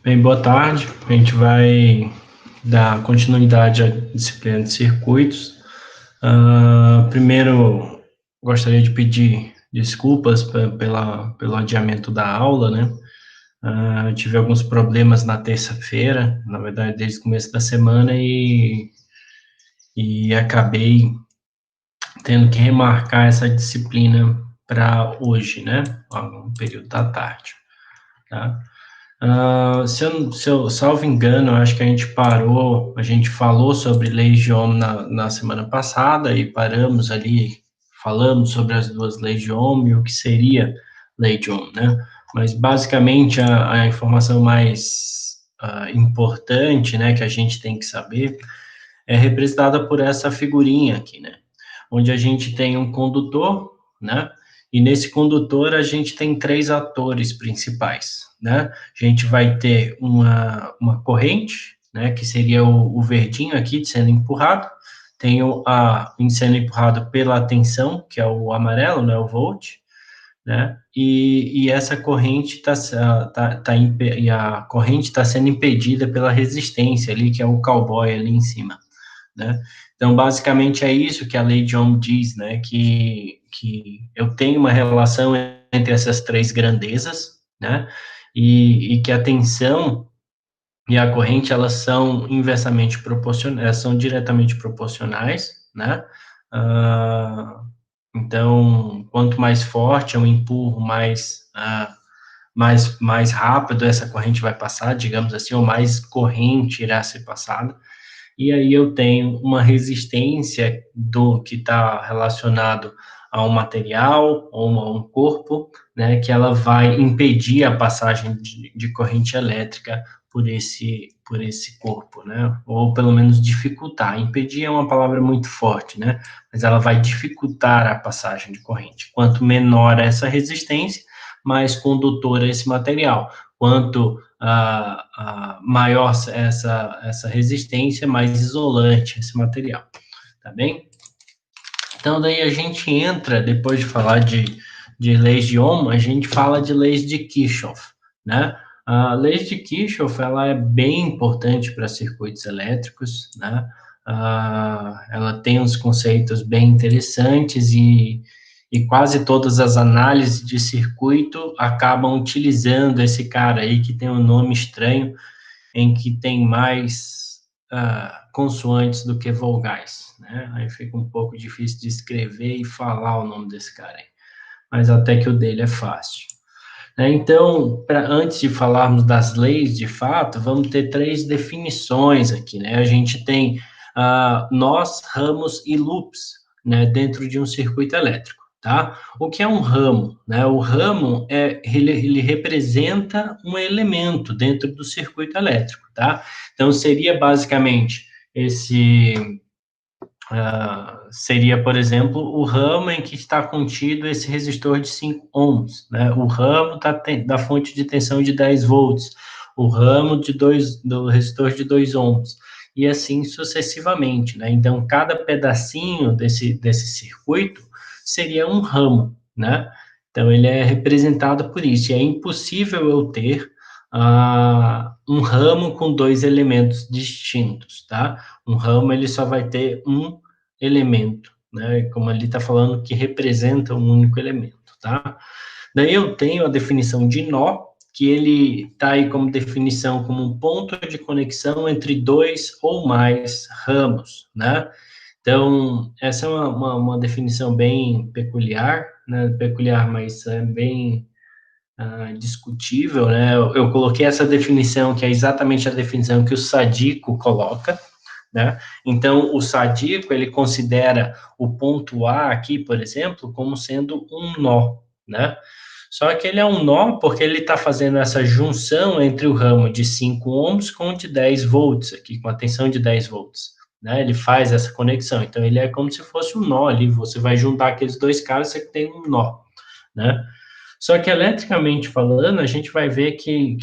Bem, boa tarde. A gente vai dar continuidade à disciplina de circuitos. Primeiro, gostaria de pedir desculpas pelo adiamento da aula, né? Tive alguns problemas na terça-feira, na verdade, desde o começo da semana, e acabei tendo que remarcar essa disciplina para hoje, né? No período da tarde, tá? Se eu salvo engano, acho que a gente falou sobre leis de Ohm na semana passada e paramos ali, falamos sobre as duas leis de Ohm e o que seria lei de Ohm, né? Mas basicamente a informação mais importante, né, que a gente tem que saber é representada por essa figurinha aqui, né? Onde a gente tem um condutor, né? E nesse condutor a gente tem três atores principais, né? A gente vai ter uma corrente, né? Que seria o verdinho aqui sendo empurrado. Tem sendo empurrado pela tensão, que é o amarelo, né? O volt, né? E essa corrente e a corrente está sendo impedida pela resistência ali, que é o cowboy ali em cima, né? Então, basicamente, é isso que a lei de Ohm diz, né? Que eu tenho uma relação entre essas três grandezas, né? E que a tensão e a corrente, elas são inversamente proporcionais, elas são diretamente proporcionais, né? Ah, então, quanto mais forte eu empurro, mais rápido essa corrente vai passar, digamos assim, ou mais corrente irá ser passada. E aí eu tenho uma resistência do que está relacionado a um material ou a um corpo, né, que ela vai impedir a passagem de corrente elétrica por esse corpo, né, ou pelo menos dificultar. Impedir é uma palavra muito forte, né, mas ela vai dificultar a passagem de corrente. Quanto menor essa resistência, mais condutor é esse material. Quanto maior essa resistência, mais isolante esse material, tá bem? Então, daí a gente entra, depois de falar de leis de Ohm, a gente fala de leis de Kirchhoff, né? A lei de Kirchhoff, ela é bem importante para circuitos elétricos, né? Ela tem uns conceitos bem interessantes e quase todas as análises de circuito acabam utilizando esse cara aí que tem um nome estranho, em que tem mais consoantes do que vogais, né? Aí fica um pouco difícil de escrever e falar o nome desse cara aí, mas até que o dele é fácil. Então, antes de falarmos das leis de fato, vamos ter três definições aqui, né? A gente tem nós, ramos e loops, né, dentro de um circuito elétrico, tá? O que é um ramo, né? O ramo ele representa um elemento dentro do circuito elétrico, tá? Então, seria basicamente seria, por exemplo, o ramo em que está contido esse resistor de 5 ohms, né? O ramo da fonte de tensão de 10 volts, o ramo do resistor de 2 ohms, e assim sucessivamente, né? Então, cada pedacinho desse circuito seria um ramo, né? Então, ele é representado por isso, e é impossível eu ter um ramo com dois elementos distintos, tá? Um ramo, ele só vai ter um elemento, né? Como ali está falando que representa um único elemento, tá? Daí eu tenho a definição de nó, que ele está aí como definição como um ponto de conexão entre dois ou mais ramos, né? Então, essa é uma definição bem peculiar, né? Peculiar, mas é bem discutível, né? Eu coloquei essa definição, que é exatamente a definição que o Sadico coloca, né? Então, o Sadico, ele considera o ponto A aqui, por exemplo, como sendo um nó, né? Só que ele é um nó porque ele está fazendo essa junção entre o ramo de 5 ohms com o de 10 volts aqui, com a tensão de 10 volts, né? Ele faz essa conexão. Então, ele é como se fosse um nó ali. Você vai juntar aqueles dois caras, você tem um nó, né? Só que eletricamente falando, a gente vai ver que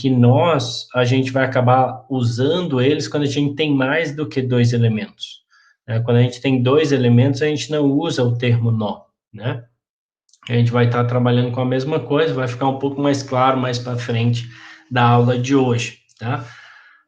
a gente vai acabar usando eles quando a gente tem mais do que dois elementos, né? Quando a gente tem dois elementos, a gente não usa o termo nó, né? A gente vai estar trabalhando com a mesma coisa, vai ficar um pouco mais claro mais para frente da aula de hoje, tá?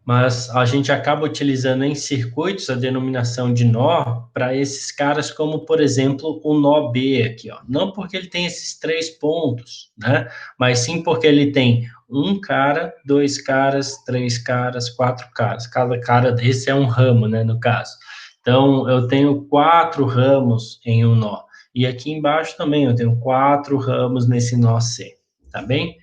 Mas a gente acaba utilizando em circuitos a denominação de nó para esses caras como, por exemplo, o nó B aqui, ó. Não porque ele tem esses 3 pontos, né? Mas sim porque ele tem um cara, 2 caras, 3 caras, 4 caras. Cada cara desse é um ramo, né, no caso. Então, eu tenho 4 ramos em um nó. E aqui embaixo também eu tenho 4 ramos nesse nó C, tá bem?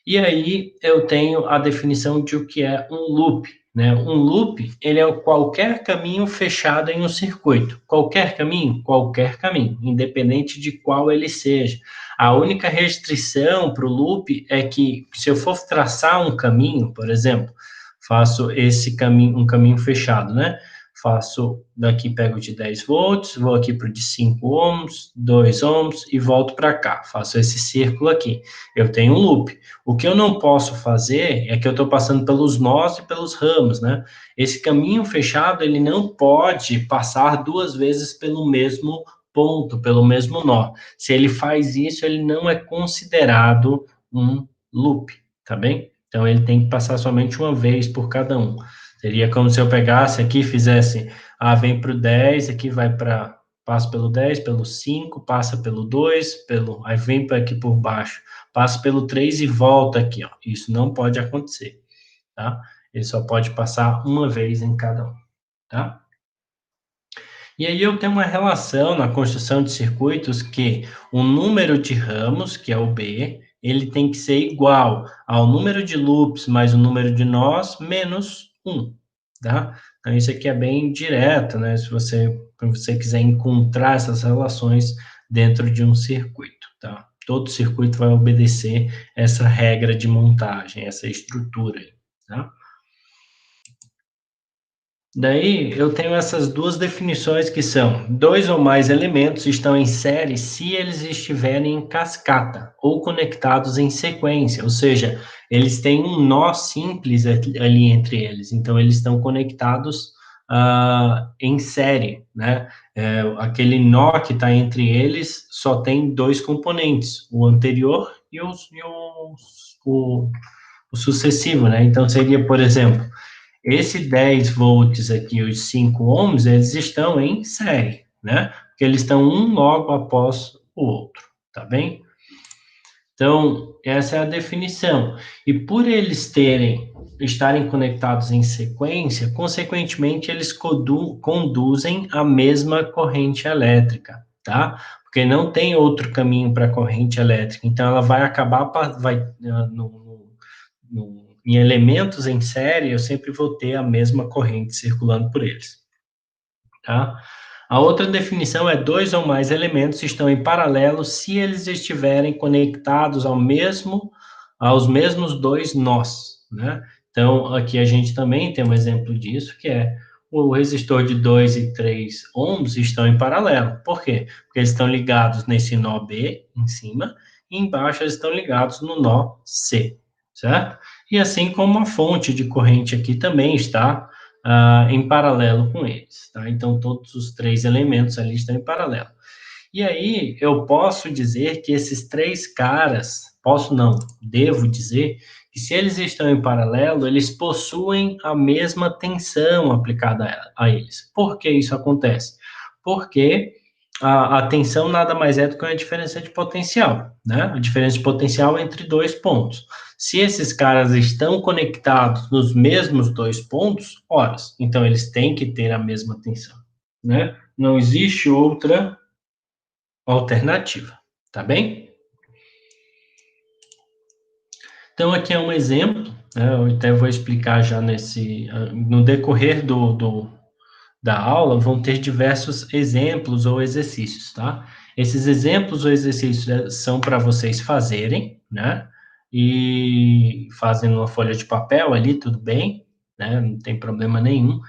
E aí eu tenho a definição de o que é um loop, né? Um loop, ele é qualquer caminho fechado em um circuito. Qualquer caminho, independente de qual ele seja. A única restrição para o loop é que se eu for traçar um caminho, por exemplo, faço esse caminho, um caminho fechado, né? Faço daqui, pego de 10 volts, vou aqui para o de 5 ohms, 2 ohms e volto para cá. Faço esse círculo aqui. Eu tenho um loop. O que eu não posso fazer é que eu estou passando pelos nós e pelos ramos, né? Esse caminho fechado, ele não pode passar 2 vezes pelo mesmo ponto, pelo mesmo nó. Se ele faz isso, ele não é considerado um loop, tá bem? Então, ele tem que passar somente uma vez por cada um. Seria como se eu pegasse aqui, fizesse, vem para o 10, aqui vai para, passa pelo 10, pelo 5, passa pelo 2, aí vem para aqui por baixo, passa pelo 3 e volta aqui, ó. Isso não pode acontecer, tá? Ele só pode passar uma vez em cada um, tá? E aí eu tenho uma relação na construção de circuitos que o número de ramos, que é o B, ele tem que ser igual ao número de loops mais o número de nós menos 1, tá? Então isso aqui é bem direto, né? Se você quiser encontrar essas relações dentro de um circuito, tá? Todo circuito vai obedecer essa regra de montagem, essa estrutura aí, tá? Daí eu tenho essas duas definições que são: dois ou mais elementos estão em série se eles estiverem em cascata ou conectados em sequência, ou seja, eles têm um nó simples ali entre eles, então eles estão conectados em série, né? Aquele nó que está entre eles só tem 2 componentes, o anterior e o sucessivo, né? Então seria, por exemplo, esse 10 volts aqui, os 5 ohms, eles estão em série, né? Porque eles estão um logo após o outro, tá bem? Então, essa é a definição. E por eles estarem conectados em sequência, consequentemente, eles conduzem a mesma corrente elétrica, tá? Porque não tem outro caminho para a corrente elétrica. Então, ela vai acabar, em elementos em série, eu sempre vou ter a mesma corrente circulando por eles, tá? A outra definição é: dois ou mais elementos estão em paralelo se eles estiverem conectados aos mesmos 2 nós, né? Então, aqui a gente também tem um exemplo disso, que é o resistor de 2 e 3 ohms estão em paralelo. Por quê? Porque eles estão ligados nesse nó B, em cima, e embaixo eles estão ligados no nó C, certo? E assim como a fonte de corrente aqui também está em paralelo com eles, tá? Então, todos os 3 elementos ali estão em paralelo. E aí, eu posso dizer que esses 3 caras, posso não, devo dizer, que se eles estão em paralelo, eles possuem a mesma tensão aplicada a eles. Por que isso acontece? Porque a tensão nada mais é do que uma diferença de potencial, né? A diferença de potencial entre 2 pontos. Se esses caras estão conectados nos mesmos 2 pontos, horas, então eles têm que ter a mesma tensão, né? Não existe outra alternativa, tá bem? Então, aqui é um exemplo, né? Eu até vou explicar já no decorrer da aula, vão ter diversos exemplos ou exercícios, tá? Esses exemplos ou exercícios são para vocês fazerem, né? E fazem numa folha de papel ali, tudo bem, né? Não tem problema nenhum.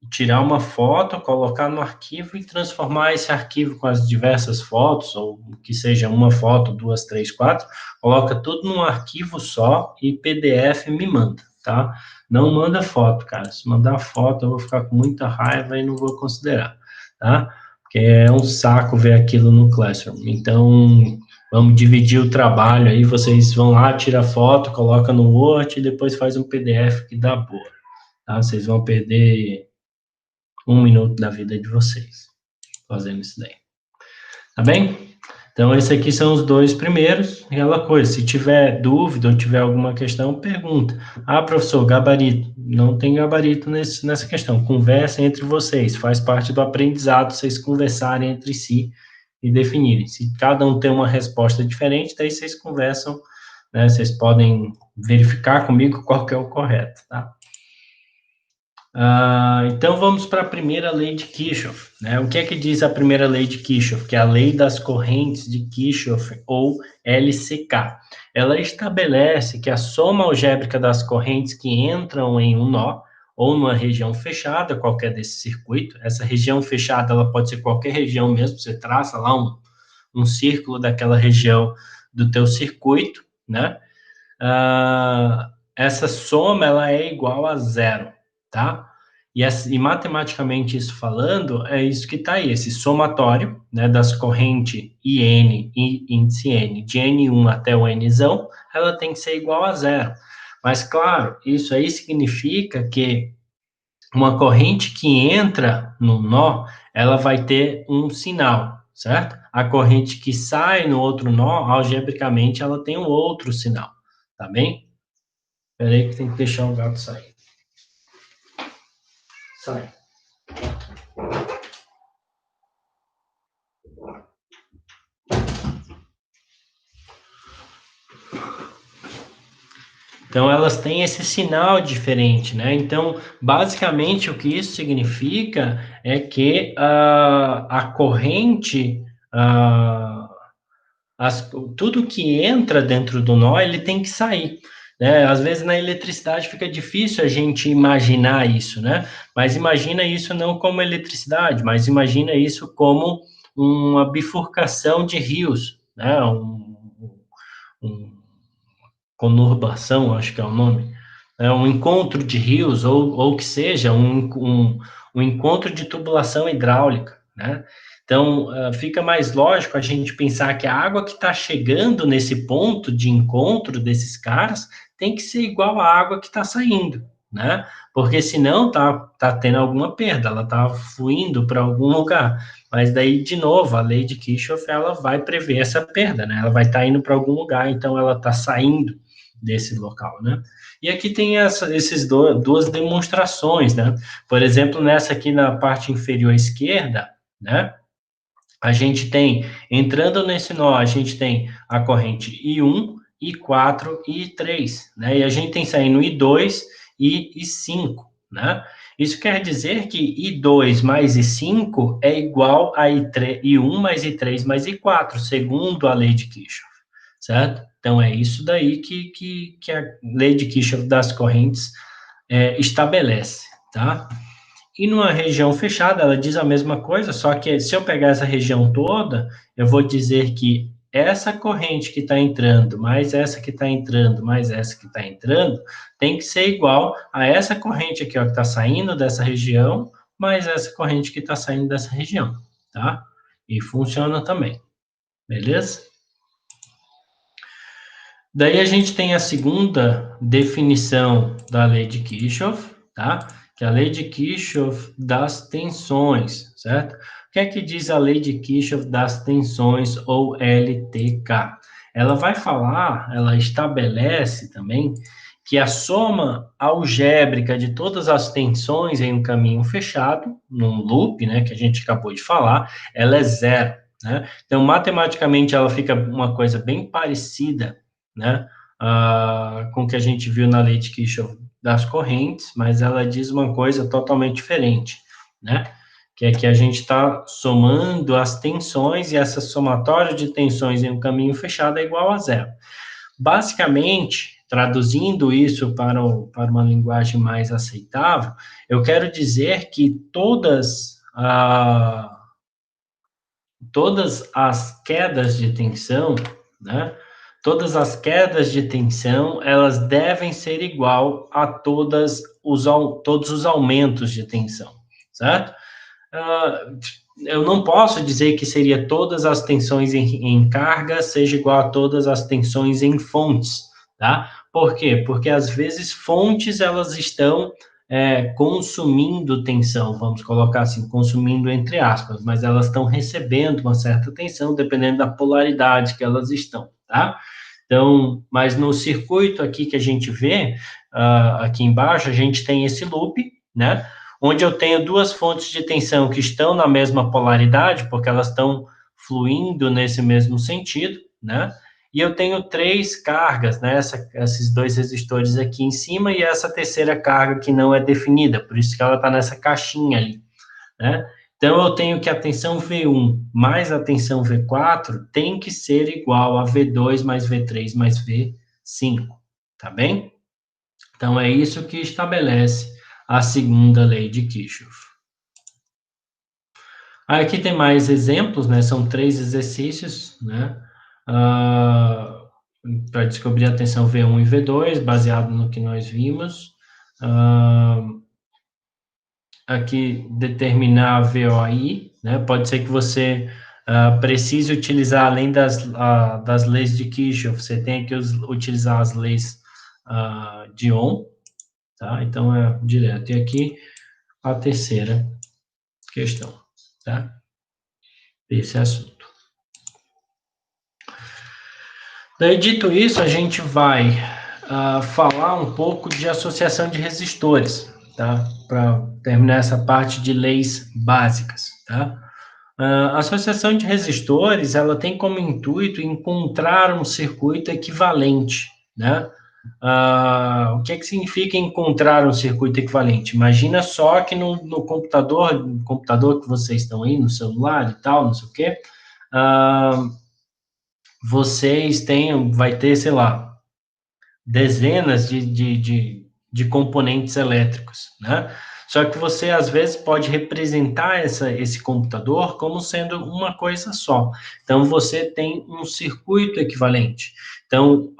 Tirar uma foto, colocar no arquivo e transformar esse arquivo com as diversas fotos, ou que seja uma foto, 2, 3, 4, coloca tudo num arquivo só e PDF me manda, tá? Não manda foto, cara. Se mandar foto, eu vou ficar com muita raiva e não vou considerar, tá? Porque é um saco ver aquilo no Classroom. Então, Vamos dividir o trabalho aí, vocês vão lá, tira foto, coloca no Word e depois faz um PDF que dá boa, tá? Vocês vão perder 1 minuto da vida de vocês fazendo isso daí. Tá bem? Então, esses aqui são os 2 primeiros. Aquela coisa, se tiver dúvida ou tiver alguma questão, pergunta. Ah, professor, gabarito. Não tem gabarito nessa questão. Conversa entre vocês. Faz parte do aprendizado, vocês conversarem entre si e definirem. Se cada um tem uma resposta diferente, daí vocês conversam, né? Vocês podem verificar comigo qual que é o correto, tá? Então vamos para a primeira lei de Kirchhoff, né? O que é que diz a primeira lei de Kirchhoff? Que é a lei das correntes de Kirchhoff, ou LCK. Ela estabelece que a soma algébrica das correntes que entram em um nó, ou numa região fechada, qualquer desse circuito, essa região fechada, ela pode ser qualquer região mesmo, você traça lá um círculo daquela região do teu circuito, né? Essa soma, ela é igual a zero, tá? E matematicamente isso falando, é isso que está aí, esse somatório, né, das correntes IN e índice N, de N1 até o Nzão, ela tem que ser igual a zero. Mas, claro, isso aí significa que uma corrente que entra no nó, ela vai ter um sinal, certo? A corrente que sai no outro nó, algebricamente, ela tem um outro sinal, tá bem? Espera aí que tem que deixar o gato sair. Sai. Então, elas têm esse sinal diferente, né? Então, basicamente, o que isso significa é que a corrente, tudo que entra dentro do nó, ele tem que sair, né? Às vezes, na eletricidade, fica difícil a gente imaginar isso, né? Mas imagina isso não como eletricidade, mas imagina isso como uma bifurcação de rios, né? Um conurbação, acho que é o nome, é um encontro de rios, ou que seja, um encontro de tubulação hidráulica, né? Então, fica mais lógico a gente pensar que a água que está chegando nesse ponto de encontro desses caras tem que ser igual à água que está saindo, né? Porque senão tá tendo alguma perda, ela tá fluindo para algum lugar. Mas daí, de novo, a lei de Kirchhoff, ela vai prever essa perda, né? Ela vai estar indo para algum lugar, então ela está saindo desse local, né? E aqui tem esses duas demonstrações, né? Por exemplo, nessa aqui na parte inferior esquerda, né? A gente tem, entrando nesse nó, a gente tem a corrente I1, I4 e I3, né? E a gente tem saindo I2 e I5, né? Isso quer dizer que I2 mais I5 é igual a I1 mais I3 mais I4, segundo a lei de Kirchhoff, certo? Então, é isso daí que a lei de Kirchhoff das correntes estabelece, tá? E numa região fechada, ela diz a mesma coisa, só que se eu pegar essa região toda, eu vou dizer que essa corrente que está entrando, mais essa que está entrando, mais essa que está entrando, tem que ser igual a essa corrente aqui, ó, que está saindo dessa região, mais essa corrente que está saindo dessa região, tá? E funciona também, beleza? Daí a gente tem a segunda definição da lei de Kirchhoff, tá? Que é a lei de Kirchhoff das tensões, certo? O que é que diz a lei de Kirchhoff das tensões, ou LTK? Ela vai falar, ela estabelece também que a soma algébrica de todas as tensões em um caminho fechado, num loop, né, que a gente acabou de falar, ela é zero, né? Então, matematicamente, ela fica uma coisa bem parecida, né, com o que a gente viu na lei de Kirchhoff das correntes, mas ela diz uma coisa totalmente diferente, né, que é que a gente está somando as tensões, e essa somatória de tensões em um caminho fechado é igual a zero. Basicamente, traduzindo isso para uma linguagem mais aceitável, eu quero dizer que todas as quedas de tensão, né? Todas as quedas de tensão, elas devem ser igual a todos os aumentos de tensão, certo? eu não posso dizer que seria todas as tensões em carga seja igual a todas as tensões em fontes, tá? Por quê? Porque às vezes fontes elas estão consumindo tensão, vamos colocar assim, consumindo entre aspas, mas elas estão recebendo uma certa tensão dependendo da polaridade que elas estão, tá? Então, mas no circuito aqui que a gente vê, aqui embaixo, a gente tem esse loop, né? Onde eu tenho duas fontes de tensão que estão na mesma polaridade, porque elas estão fluindo nesse mesmo sentido, né? E eu tenho três cargas, né? Esses dois resistores aqui em cima e essa terceira carga que não é definida, por isso que ela está nessa caixinha ali, né? Então, eu tenho que a tensão V1 mais a tensão V4 tem que ser igual a V2 mais V3 mais V5, tá bem? Então, é isso que estabelece a segunda lei de Kirchhoff. Aqui tem mais exemplos, né? São 3 exercícios, né? Para descobrir a tensão V1 e V2, baseado no que nós vimos. Aqui, determinar a VOI, né? Pode ser que você precise utilizar, além das leis de Kirchhoff, você tenha que utilizar as leis de Ohm, tá? Então, é direto. E aqui, a terceira questão, tá? Esse assunto. Daí, dito isso, a gente vai falar um pouco de associação de resistores, tá? Para terminar essa parte de leis básicas, tá? A associação de resistores, ela tem como intuito encontrar um circuito equivalente, né? O que significa encontrar um circuito equivalente? Imagina só que no computador que vocês estão aí, no celular e tal, não sei o quê, vai ter, sei lá, dezenas de componentes elétricos, né? Só que você, às vezes, pode representar esse computador como sendo uma coisa só. Então, você tem um circuito equivalente. Então,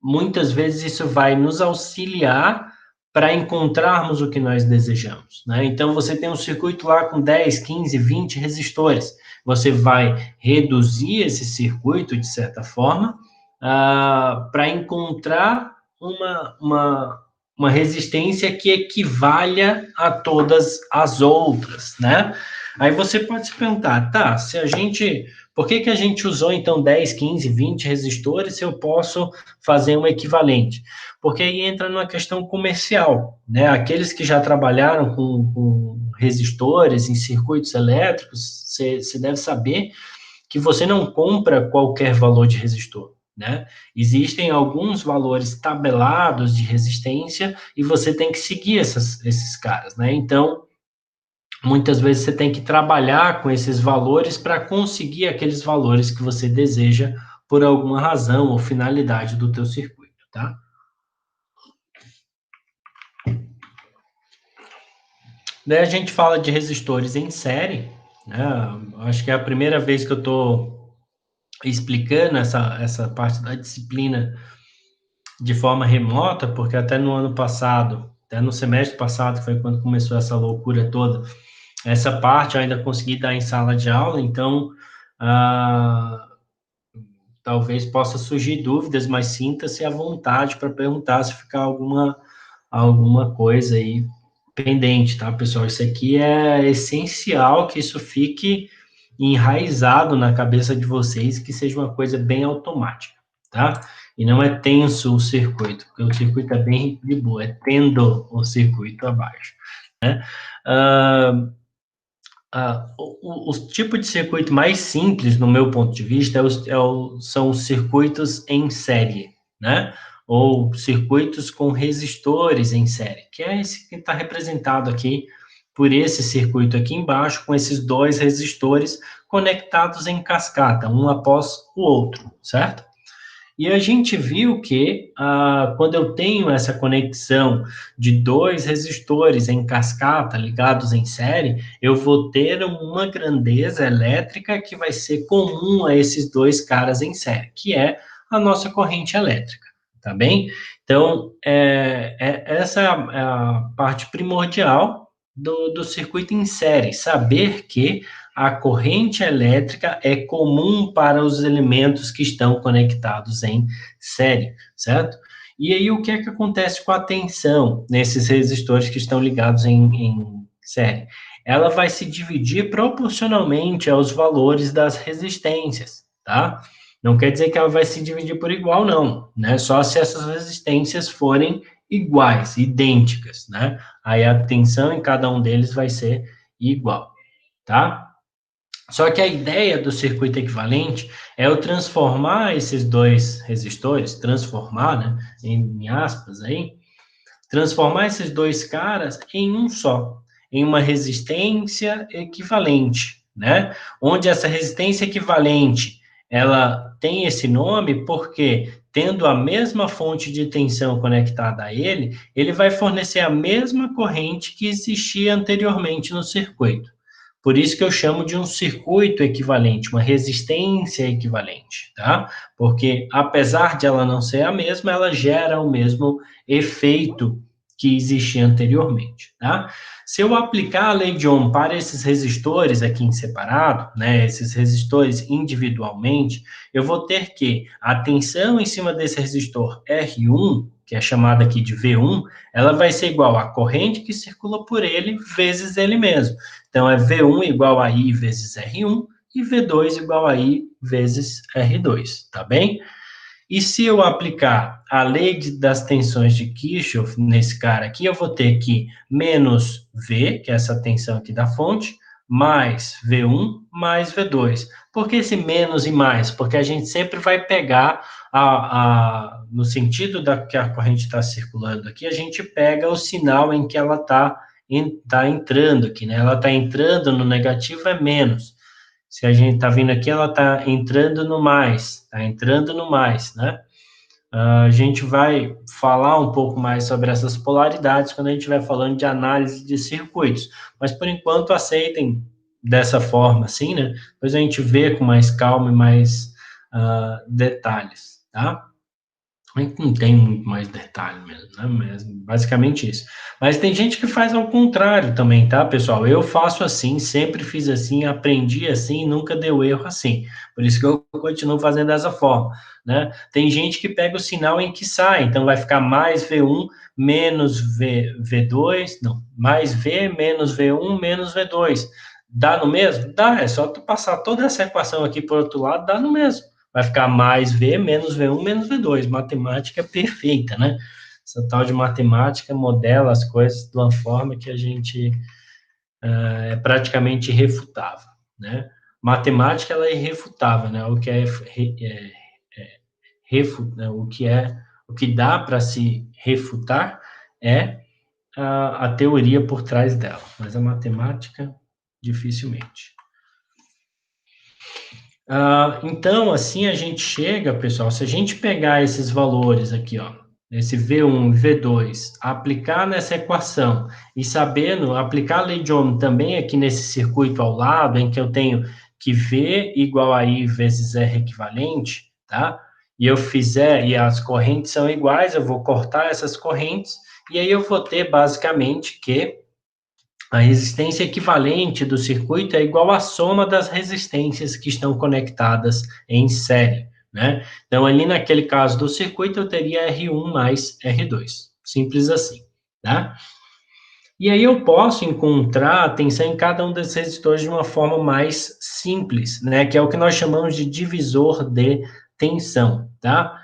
muitas vezes isso vai nos auxiliar para encontrarmos o que nós desejamos, né? Então, você tem um circuito lá com 10, 15, 20 resistores. Você vai reduzir esse circuito, de certa forma, para encontrar uma resistência que equivalha a todas as outras, né? Aí você pode se perguntar, tá, por que a gente usou então 10, 15, 20 resistores se eu posso fazer um equivalente? Porque aí entra numa questão comercial, né? Aqueles que já trabalharam com resistores em circuitos elétricos, você deve saber que você não compra qualquer valor de resistor, né? Existem alguns valores tabelados de resistência e você tem que seguir esses caras, né? Então, muitas vezes você tem que trabalhar com esses valores para conseguir aqueles valores que você deseja por alguma razão ou finalidade do teu circuito, tá? Daí a gente fala de resistores em série, né? Acho que é a primeira vez que eu estou explicando essa parte da disciplina de forma remota, porque até no ano passado, até no semestre passado, que foi quando começou essa loucura toda, essa parte eu ainda consegui dar em sala de aula, então ah, talvez possa surgir dúvidas, mas sinta-se à vontade para perguntar se ficar alguma coisa aí pendente, tá, pessoal? Isso aqui é essencial que isso fique enraizado na cabeça de vocês, que seja uma coisa bem automática, tá? E não é tenso o circuito, porque o circuito é bem de boa, é tendo o circuito abaixo, né? O tipo de circuito mais simples, no meu ponto de vista, são os circuitos em série, né? Ou circuitos com resistores em série, que é esse que está representado aqui por esse circuito aqui embaixo, com esses dois resistores conectados em cascata, um após o outro, certo? E a gente viu que quando eu tenho essa conexão de dois resistores em cascata ligados em série, eu vou ter uma grandeza elétrica que vai ser comum a esses dois caras em série, que é a nossa corrente elétrica, tá bem? Então, essa é a parte primordial do circuito em série, saber que a corrente elétrica é comum para os elementos que estão conectados em série, certo? E aí, o que é que acontece com a tensão nesses resistores que estão ligados em série? Ela vai se dividir proporcionalmente aos valores das resistências, tá? Não quer dizer que ela vai se dividir por igual, não, né? Só se essas resistências forem iguais, idênticas, né? Aí a tensão em cada um deles vai ser igual, tá? Só que a ideia do circuito equivalente é eu transformar esses dois resistores, transformar, né, em aspas aí, transformar esses dois caras em um só, em uma resistência equivalente, né? Onde essa resistência equivalente, ela tem esse nome porque, tendo a mesma fonte de tensão conectada a ele, ele vai fornecer a mesma corrente que existia anteriormente no circuito. Por isso que eu chamo de um circuito equivalente, uma resistência equivalente, tá? Porque apesar de ela não ser a mesma, ela gera o mesmo efeito que existia anteriormente, tá? Se eu aplicar a lei de Ohm para esses resistores aqui em separado, né, esses resistores individualmente, eu vou ter que a tensão em cima desse resistor R1, que é chamada aqui de V1, ela vai ser igual à corrente que circula por ele vezes ele mesmo. Então, é V1 igual a I vezes R1 e V2 igual a I vezes R2, tá bem? E se eu aplicar a lei das tensões de Kirchhoff nesse cara aqui, eu vou ter que menos V, que é essa tensão aqui da fonte, mais V1 mais V2. Por que esse menos e mais? Porque a gente sempre vai pegar, no sentido da que a corrente está circulando aqui, a gente pega o sinal em que ela está entrando aqui, né? Ela está entrando no negativo é menos. Se a gente está vindo aqui, ela está entrando no mais, está entrando no mais, né? A gente vai falar um pouco mais sobre essas polaridades quando a gente estiver falando de análise de circuitos. Mas, por enquanto, aceitem dessa forma, assim, né? Depois a gente vê com mais calma e mais detalhes, tá? Não tem muito mais detalhe mesmo, né? Mas basicamente isso. Mas tem gente que faz ao contrário também, tá, pessoal? Eu faço assim, sempre fiz assim, aprendi assim, nunca deu erro assim. Por isso que eu continuo fazendo dessa forma, né? Tem gente que pega o sinal em que sai, então vai ficar mais V1 menos V2, não, mais V menos V1 menos V2. Dá no mesmo? Dá, é só tu passar toda essa equação aqui por outro lado, dá no mesmo. Vai ficar mais V menos V1 menos V2. Matemática perfeita, né? Essa tal de matemática modela as coisas de uma forma que a gente é praticamente irrefutável, né? Matemática, ela é irrefutável, né? O que né? O que dá para se refutar é a teoria por trás dela, mas a matemática, dificilmente. Então, assim a gente chega, pessoal, se a gente pegar esses valores aqui, ó, esse V1 e V2, aplicar nessa equação e sabendo aplicar a lei de Ohm também aqui nesse circuito ao lado, em que eu tenho que V igual a I vezes R equivalente, tá? E eu fizer, e as correntes são iguais, eu vou cortar essas correntes, e aí eu vou ter basicamente que a resistência equivalente do circuito é igual à soma das resistências que estão conectadas em série, né? Então, ali naquele caso do circuito, eu teria R1 mais R2. Simples assim, tá? E aí eu posso encontrar a tensão em cada um desses resistores de uma forma mais simples, né? Que é o que nós chamamos de divisor de tensão, tá?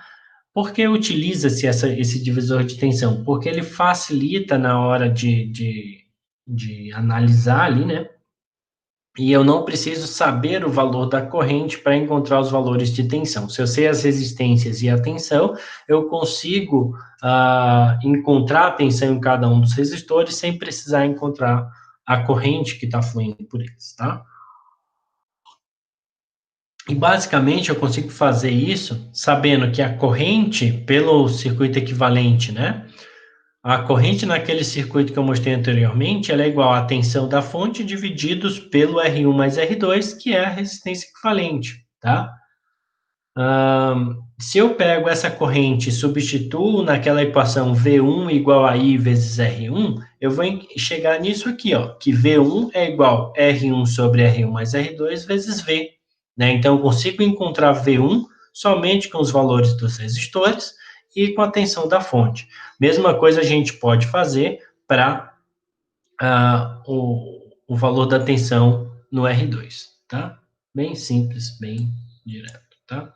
Por que utiliza-se esse divisor de tensão? Porque ele facilita na hora de analisar ali, né? E eu não preciso saber o valor da corrente para encontrar os valores de tensão. Se eu sei as resistências e a tensão, eu consigo encontrar a tensão em cada um dos resistores sem precisar encontrar a corrente que está fluindo por eles, tá? E basicamente eu consigo fazer isso sabendo que a corrente, pelo circuito equivalente, né? A corrente naquele circuito que eu mostrei anteriormente, ela é igual à tensão da fonte divididos pelo R1 mais R2, que é a resistência equivalente, tá? Se eu pego essa corrente e substituo naquela equação V1 igual a I vezes R1, eu vou chegar nisso aqui, ó, que V1 é igual a R1 sobre R1 mais R2 vezes V, né? Então, eu consigo encontrar V1 somente com os valores dos resistores e com a tensão da fonte. Mesma coisa a gente pode fazer para o valor da tensão no R2, tá? Bem simples, bem direto, tá?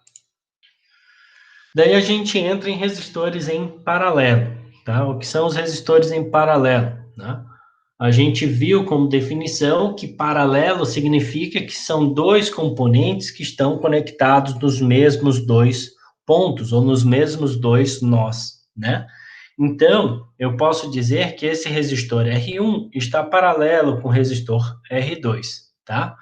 Daí a gente entra em resistores em paralelo, tá? O que são os resistores em paralelo, né? A gente viu como definição que paralelo significa que são dois componentes que estão conectados nos mesmos dois pontos, ou nos mesmos dois nós, né? Então, eu posso dizer que esse resistor R1 está paralelo com o resistor R2, tá?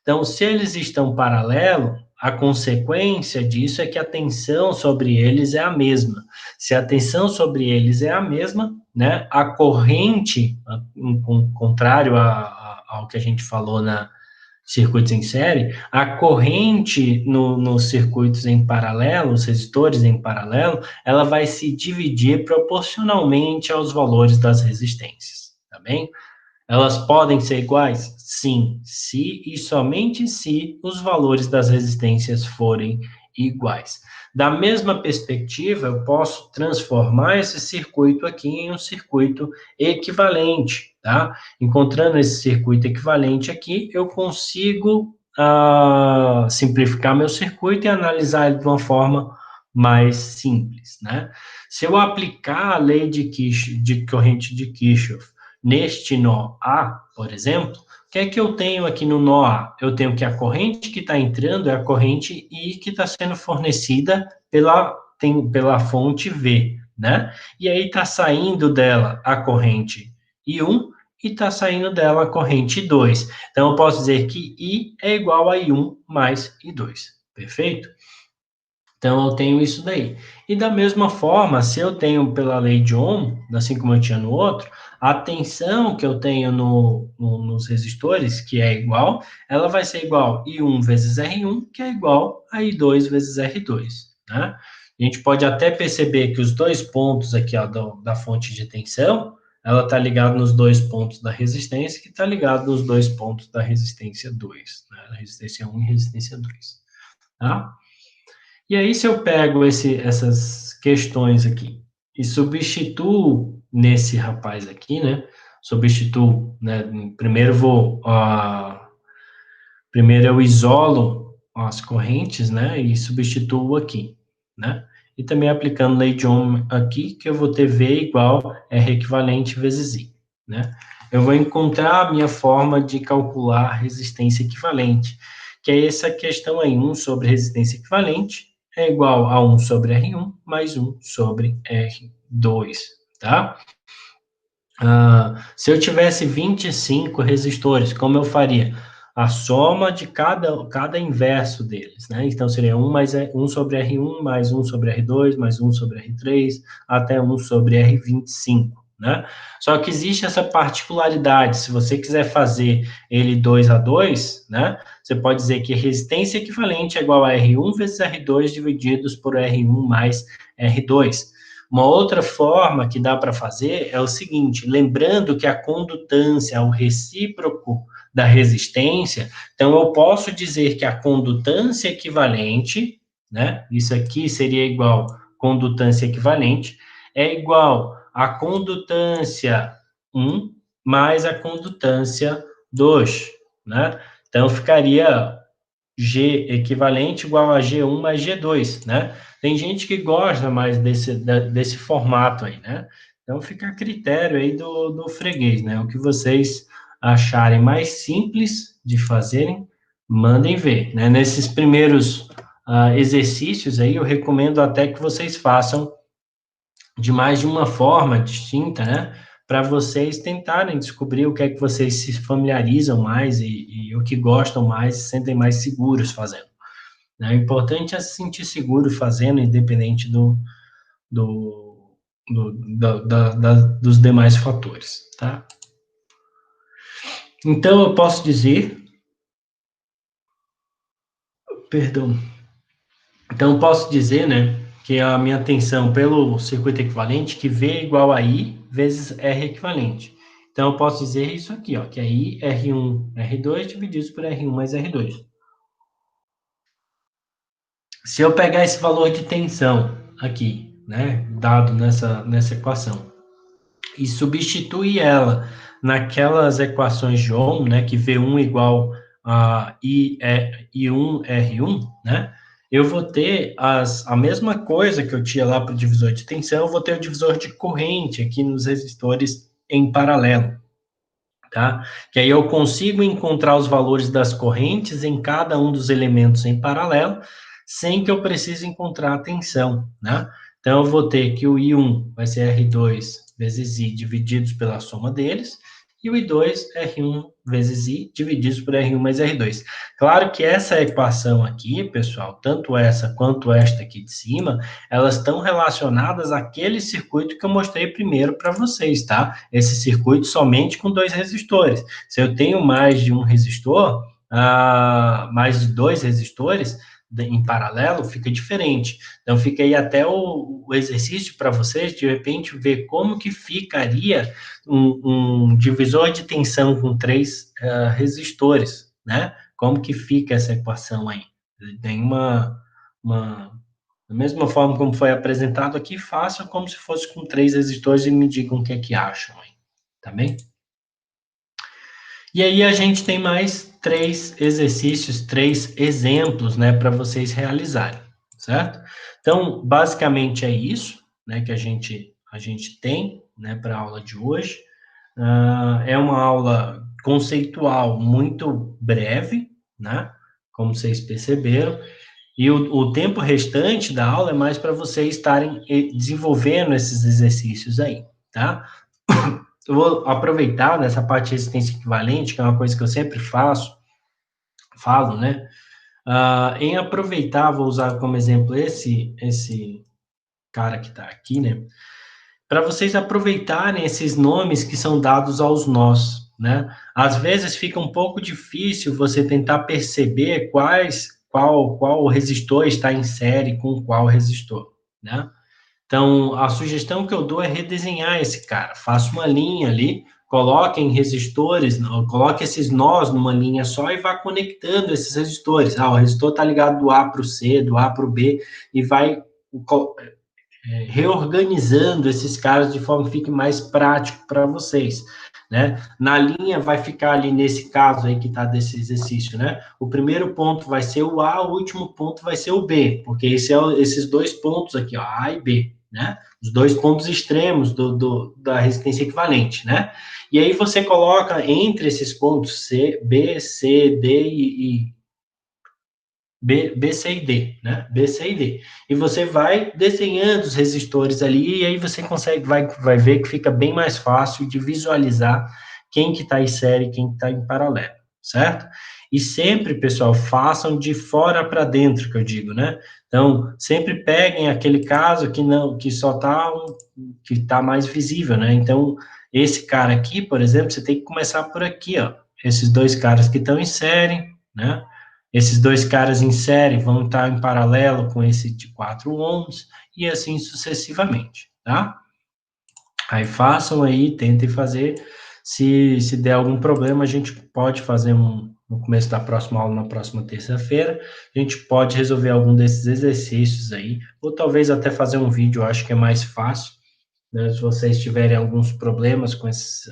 Então, se eles estão paralelos, a consequência disso é que a tensão sobre eles é a mesma. Se a tensão sobre eles é a mesma, né, a corrente, em contrário ao que a gente falou na circuitos em série, a corrente nos circuitos em paralelo, os resistores em paralelo, ela vai se dividir proporcionalmente aos valores das resistências, tá bem? Elas podem ser iguais? Sim, se e somente se os valores das resistências forem iguais. Da mesma perspectiva, eu posso transformar esse circuito aqui em um circuito equivalente, tá? Encontrando esse circuito equivalente aqui, eu consigo simplificar meu circuito e analisar ele de uma forma mais simples, né? Se eu aplicar a lei de corrente de Kirchhoff neste nó A, por exemplo, o que é que eu tenho aqui no nó A? Eu tenho que a corrente que está entrando é a corrente I que está sendo fornecida pela fonte V, né? E aí está saindo dela a corrente I1 e está saindo dela a corrente I2. Então, eu posso dizer que I é igual a I1 mais I2, perfeito? Então, eu tenho isso daí. E da mesma forma, se eu tenho pela lei de Ohm, assim como eu tinha no outro, a tensão que eu tenho nos resistores, que é igual, ela vai ser igual I1 vezes R1, que é igual a I2 vezes R2, né? A gente pode até perceber que os dois pontos aqui, ó, da fonte de tensão, ela está ligada nos dois pontos da resistência, que está ligado nos dois pontos da resistência 2, né? Resistência 1 e resistência 2, tá? E aí, se eu pego essas questões aqui e substituo nesse rapaz aqui, né? Substituo, né? Primeiro eu isolo as correntes, né? E substituo aqui, né? E também aplicando lei de Ohm aqui, que eu vou ter V igual R equivalente vezes I, né? Eu vou encontrar a minha forma de calcular resistência equivalente, que é essa questão aí, 1 sobre resistência equivalente é igual a 1 sobre R1 mais 1 sobre R2, tá? Se eu tivesse 25 resistores, como eu faria? A soma de cada inverso deles, né? Então, seria 1 sobre R1, mais 1 sobre R2, mais 1 sobre R3, até 1 sobre R25, né? Só que existe essa particularidade, se você quiser fazer ele 2 a 2, né? Você pode dizer que resistência equivalente é igual a R1 vezes R2 divididos por R1 mais R2. Uma outra forma que dá para fazer é o seguinte, lembrando que a condutância é o recíproco da resistência, então eu posso dizer que a condutância equivalente, né, isso aqui seria igual condutância equivalente, é igual a condutância 1 mais a condutância 2, né? Então ficaria G equivalente igual a G1 mais G2, né? Tem gente que gosta mais desse formato aí, né? Então fica a critério aí do freguês, né? O que vocês acharem mais simples de fazerem, mandem ver, né? Nesses primeiros exercícios aí, eu recomendo até que vocês façam de mais de uma forma distinta, né? Para vocês tentarem descobrir o que é que vocês se familiarizam mais e o que gostam mais, se sentem mais seguros fazendo, né? O importante é se sentir seguro fazendo, independente do, dos demais fatores, tá? Então, eu posso dizer, perdão, Então, posso dizer, né, que a minha tensão pelo circuito equivalente, que V é igual a I vezes R equivalente. Então, eu posso dizer isso aqui, ó, que é I, R1, R2 divididos por R1 mais R2. Se eu pegar esse valor de tensão aqui, né, dado nessa equação, e substituir ela naquelas equações de Ohm, né, que V1 igual a I1 R1, né, eu vou ter a mesma coisa que eu tinha lá para o divisor de tensão, eu vou ter o divisor de corrente aqui nos resistores em paralelo, tá? Que aí eu consigo encontrar os valores das correntes em cada um dos elementos em paralelo, sem que eu precise encontrar a tensão, né? Então, eu vou ter que o I1 vai ser R2 vezes I divididos pela soma deles, e o I2, R1 vezes I divididos por R1 mais R2. Claro que essa equação aqui, pessoal, tanto essa quanto esta aqui de cima, elas estão relacionadas àquele circuito que eu mostrei primeiro para vocês, tá? Esse circuito somente com 2 resistores. Se eu tenho mais de um resistor, mais de 2 resistores em paralelo, fica diferente. Então, fica aí até o exercício para vocês, de repente, ver como que ficaria um divisor de tensão com 3 resistores, né? Como que fica essa equação aí? Tem uma da mesma forma como foi apresentado aqui, façam como se fosse com 3 resistores e me digam o que é que acham aí, tá bem? E aí a gente tem mais 3 exercícios, 3 exemplos, né, para vocês realizarem, certo? Então, basicamente é isso, né, que a gente tem, né, para a aula de hoje. É uma aula conceitual muito breve, né, como vocês perceberam, e o tempo restante da aula é mais para vocês estarem desenvolvendo esses exercícios aí, tá? Eu vou aproveitar nessa parte de resistência equivalente, que é uma coisa que eu sempre falo, né? Em aproveitar, vou usar como exemplo esse cara que está aqui, né? Para vocês aproveitarem esses nomes que são dados aos nós, né? Às vezes fica um pouco difícil você tentar perceber qual resistor está em série com qual resistor, né? Então, a sugestão que eu dou é redesenhar esse cara. Faça uma linha ali, coloquem resistores, coloque esses nós numa linha só e vá conectando esses resistores. O resistor está ligado do A para o C, do A para o B, e vai reorganizando esses caras de forma que fique mais prático para vocês, né? Na linha vai ficar ali nesse caso aí que está desse exercício, né? O primeiro ponto vai ser o A, o último ponto vai ser o B, porque esses 2 pontos aqui, ó, A e B, né? Os 2 pontos extremos da resistência equivalente, né? E aí você coloca entre esses pontos B, C, D e B, C e D, né? B, C e D. E você vai desenhando os resistores ali, e aí você vai ver que fica bem mais fácil de visualizar quem que está em série e quem que está em paralelo, certo? E sempre, pessoal, façam de fora para dentro, que eu digo, né? Então, sempre peguem aquele caso que só que está mais visível, né? Então, esse cara aqui, por exemplo, você tem que começar por aqui, ó. Esses 2 caras que estão em série, né? Esses 2 caras em série vão estar em paralelo com esse de 4 ohms, e assim sucessivamente, tá? Aí façam aí, tentem fazer. Se der algum problema, a gente pode fazer no começo da próxima aula, na próxima terça-feira, a gente pode resolver algum desses exercícios aí, ou talvez até fazer um vídeo, eu acho que é mais fácil, né? Se vocês tiverem alguns problemas com esses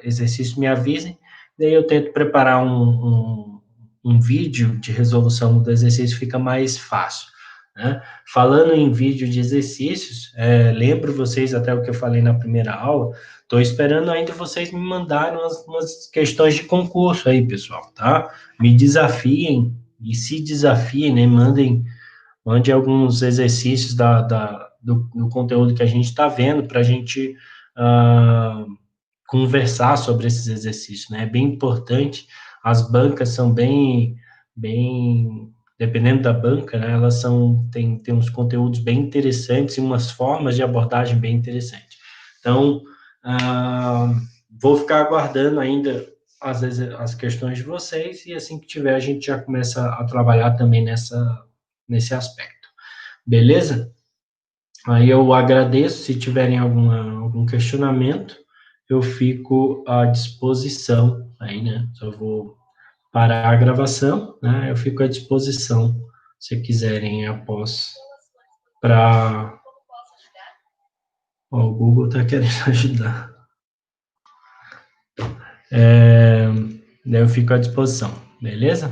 exercícios, me avisem, daí eu tento preparar um vídeo de resolução do exercício, fica mais fácil, né? Falando em vídeo de exercícios, lembro vocês até o que eu falei na primeira aula, estou esperando ainda vocês me mandarem umas questões de concurso aí, pessoal, tá? Me desafiem, e se desafiem, né? Mande alguns exercícios do conteúdo que a gente está vendo para a gente conversar sobre esses exercícios, né? É bem importante. As bancas são bem, dependendo da banca, né? Elas tem uns conteúdos bem interessantes e umas formas de abordagem bem interessantes. Então, vou ficar aguardando ainda as questões de vocês, e assim que tiver, a gente já começa a trabalhar também nesse aspecto. beleza? Aí eu agradeço, se tiverem algum questionamento, eu fico à disposição aí, né? Só vou parar a gravação, né? Eu fico à disposição, se quiserem após, para... O Google está querendo ajudar. Daí eu fico à disposição, beleza?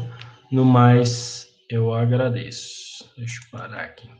No mais, eu agradeço. Deixa eu parar aqui.